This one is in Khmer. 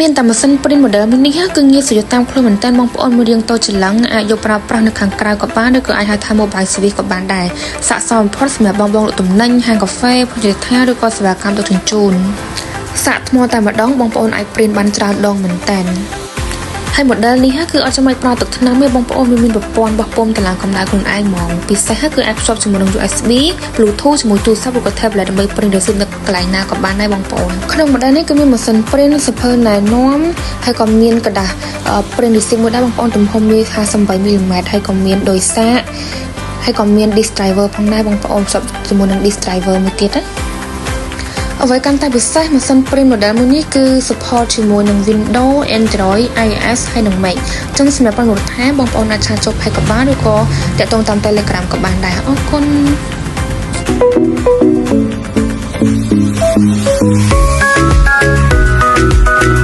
មានតែម៉ាស៊ីនព្រីន model មួយនេះគឺងាយស្រួលតាមខ្លួនមែនតើបងប្អូនមួយរៀងតូចច្រឡឹងអាចយកប្រើប្រាស់នៅខាងក្រៅក៏បានឬក៏អាចហៅថា mobile service ក៏បានដែរស័ក្តិសមបំផុតសម្រាប់បងលក់ទំនិញហាងកាហ្វេភោជនីយដ្ឋានឬក៏សេវាកម្មដឹកជញ្ជូនសាកថ្មតែម្ដងបងប្អូនអាចព្រីនបានច្រើនដងមែនតើហើយ model នេះគឺអត់ចាំបាច់ប្រើទឹកថ្នាំទេបងប្អូនមានប្រព័ន្ធបោះពុម្ពតម្លើងកម្ដៅខ្លួនឯងហ្មងពិសេសគឺអាចភ្ជាប់ជាមួយនឹង USB Bluetooth ជាមួយទូរស័ព្ទឬក៏ tablet ដើម្បីព្រីនឬស៊ីបនៅកន្លែងណាក៏បានដែរបងប្អូនក្នុង model នេះគឺមានម៉ាស៊ីនព្រីនសៀវភៅណែនាំហើយក៏មានកដាស់ព្រីន receipt មួយដែរបងប្អូនទំហំវា58 mm ហើយក៏មានដោយសារហើយក៏មាន disk driver ផងដែរបងប្អូនភ្ជាប់ជាមួយនឹង disk driver មួយទៀតណាអ្វីកាន់តែពិសេសម៉ាស៊ីនព្រីន model មួយនេះគឺ support ជាមួយនឹង Windows Android iOS ហើយនិង Mac អញ្ចឹងសម្រាប់ប្រព័ន្ធថាបងប្អូនអាចឆាតចូល Page ក៏បានឬក៏តាក់ទងតាម Telegram ក៏បានដែរអរគុណ